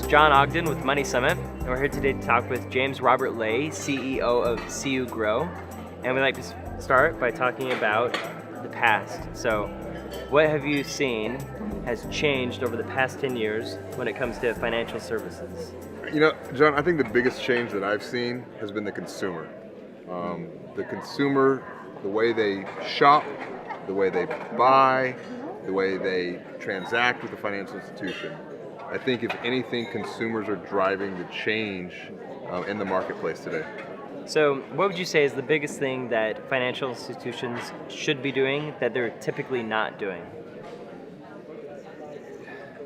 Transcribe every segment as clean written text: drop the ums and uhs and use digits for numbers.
John Ogden with Money Summit, and we're here today to talk with James Robert Lay, CEO of CU Grow. And we'd like to start by talking about the past. So, what have you seen has changed over the past 10 years when it comes to financial services? You know, John, I think the biggest change that I've seen has been the consumer. The consumer, the way they shop, the way they buy, the way they transact with the financial institution. I think if anything, consumers are driving the change in the marketplace today. So what would you say is the biggest thing that financial institutions should be doing that they're typically not doing?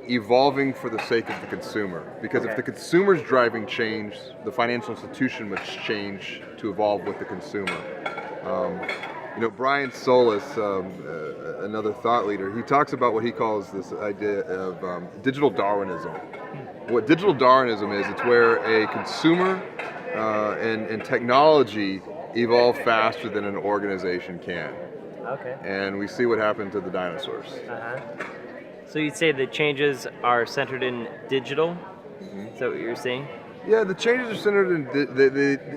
Evolving for the sake of the consumer. Because if the consumer's driving change, the financial institution must change to evolve with the consumer. Brian Solis, another thought leader, he talks about what he calls this idea of digital Darwinism. What digital Darwinism is, it's where a consumer and technology evolve faster than an organization can. Okay. And we see what happened to the dinosaurs. So you'd say the changes are centered in digital? Is that what you're saying? Yeah, the changes are centered in,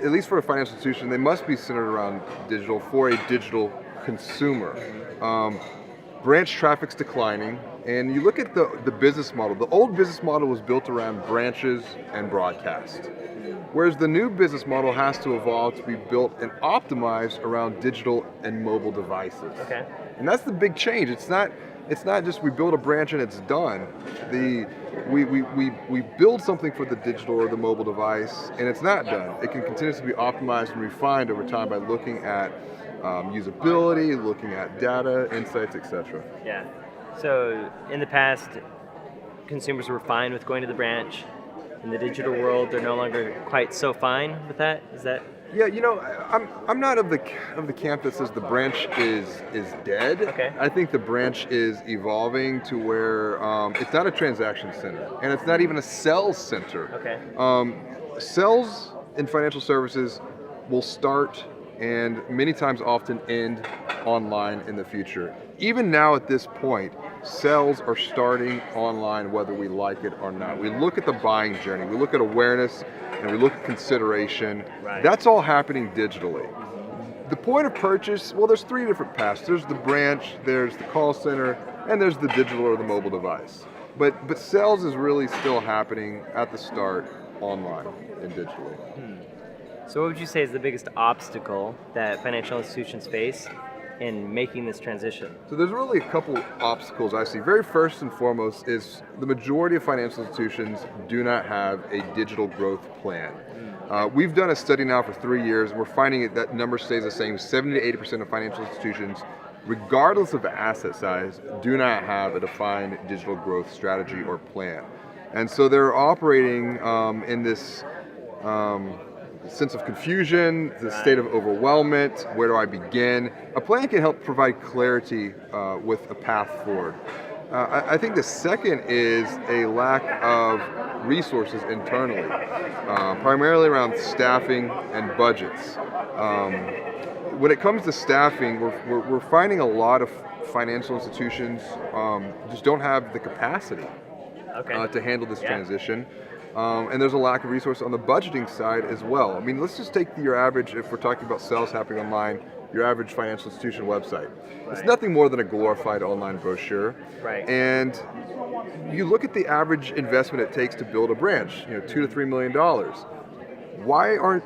at least for a financial institution, they must be centered around digital for a digital consumer. Branch traffic's declining, and you look at the business model. The old business model was built around branches and broadcast, whereas the new business model has to evolve to be built and optimized around digital and mobile devices. Okay. And that's the big change. It's not just we build a branch and it's done. We build something for the digital or the mobile device, and it's not done. It can continuously be optimized and refined over time by looking at usability, looking at data, insights, etc. Yeah. So in the past, consumers were fine with going to the branch. In the digital world, they're no longer quite so fine with that. Is that? Yeah, I'm not of the camp that says the branch is dead. Okay. I think the branch is evolving to where it's not a transaction center, and it's not even a sales center. Okay. Sales in financial services will start and many times often end online in the future. Even now at this point, sales are starting online whether we like it or not. We look at the buying journey, we look at awareness, and we look at consideration. Right. That's all happening digitally. The point of purchase, well, there's three different paths. There's the branch, there's the call center, and there's the digital or the mobile device. But sales is really still happening at the start online and digitally. So what would you say is the biggest obstacle that financial institutions face in making this transition? So there's really a couple obstacles I see. Very first and foremost is the majority of financial institutions do not have a digital growth plan. We've done a study now for 3 years, and we're finding that number stays the same. 70 to 80% of financial institutions, regardless of the asset size, do not have a defined digital growth strategy or plan. And so they're operating in this sense of confusion, the state of overwhelmment. Where do I begin? A plan can help provide clarity with a path forward. I think the second is a lack of resources internally, primarily around staffing and budgets. When it comes to staffing, we're finding a lot of financial institutions just don't have the capacity to handle this transition. And there's a lack of resources on the budgeting side as well. I mean, let's just take your average, if we're talking about sales happening online, your average financial institution website. It's nothing more than a glorified online brochure. Right. And you look at the average investment it takes to build a branch, $2 to $3 million. Why aren't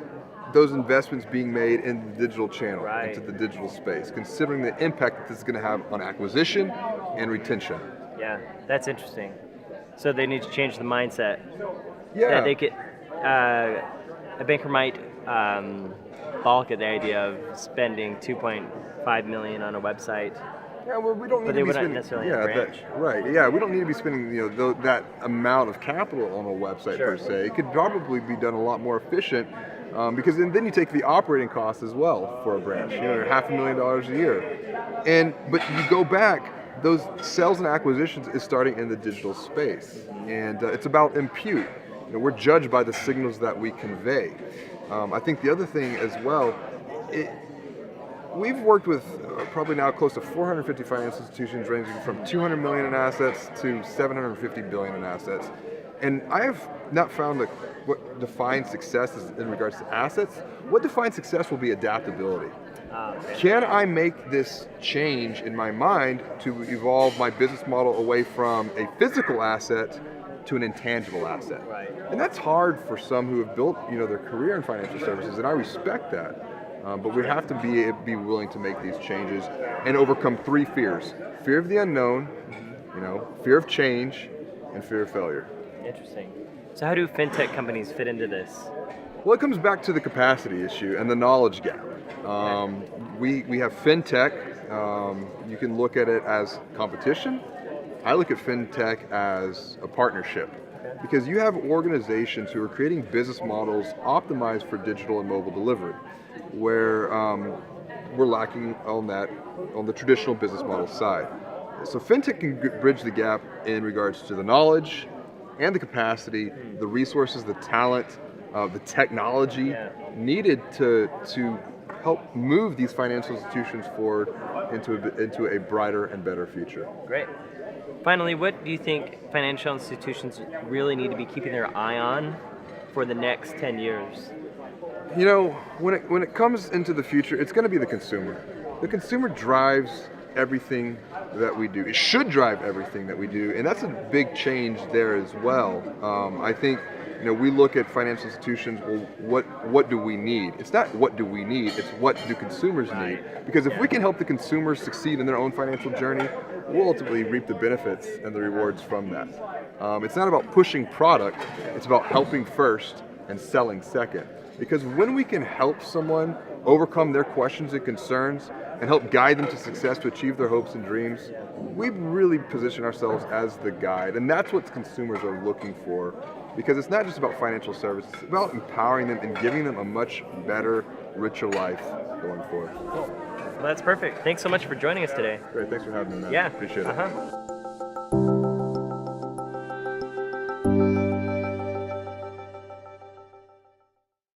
those investments being made in the digital channel, into the digital space, considering the impact that this is going to have on acquisition and retention? Yeah, that's interesting. So they need to change the mindset. Yeah. That they could, a banker might balk at the idea of spending $2.5 million on a website. Yeah, well, we don't need But to they be wouldn't spending, necessarily have a branch. right. Yeah, we don't need to be spending that amount of capital on a website per se. It could probably be done a lot more efficient because then you take the operating costs as well for a branch. $500,000 a year, but you go back. Those sales and acquisitions is starting in the digital space, and it's about impute. We're judged by the signals that we convey. I think the other thing as well, we've worked with probably now close to 450 financial institutions ranging from 200 million in assets to 750 billion in assets. And I have not found that what defines success is in regards to assets. What defines success will be adaptability. Okay. Can I make this change in my mind to evolve my business model away from a physical asset to an intangible asset? Right. And that's hard for some who have built, their career in financial services, and I respect that. But we have to be willing to make these changes and overcome three fears: fear of the unknown, fear of change, and fear of failure. Interesting. So how do fintech companies fit into this? Well, it comes back to the capacity issue and the knowledge gap. We have fintech. You can look at it as competition. I look at fintech as a partnership, because you have organizations who are creating business models optimized for digital and mobile delivery, where we're lacking on the traditional business model side. So fintech can bridge the gap in regards to the knowledge and the capacity, the resources, the talent, the technology needed to help move these financial institutions forward into a brighter and better future. Great. Finally, what do you think financial institutions really need to be keeping their eye on for the next 10 years? When it comes into the future, it's going to be the consumer. The consumer drives everything that we do. It should drive everything that we do, and that's a big change there as well. I think we look at financial institutions. Well, what do we need? It's not what do we need. It's what do consumers need? Because if we can help the consumers succeed in their own financial journey, we'll ultimately reap the benefits and the rewards from that. It's not about pushing product. It's about helping first and selling second. Because when we can help someone overcome their questions and concerns and help guide them to success to achieve their hopes and dreams, we really position ourselves as the guide. And that's what consumers are looking for. Because it's not just about financial services, it's about empowering them and giving them a much better, richer life going forward. Cool. Well, that's perfect. Thanks so much for joining us today. Great, thanks for having me, man. Yeah. Appreciate it.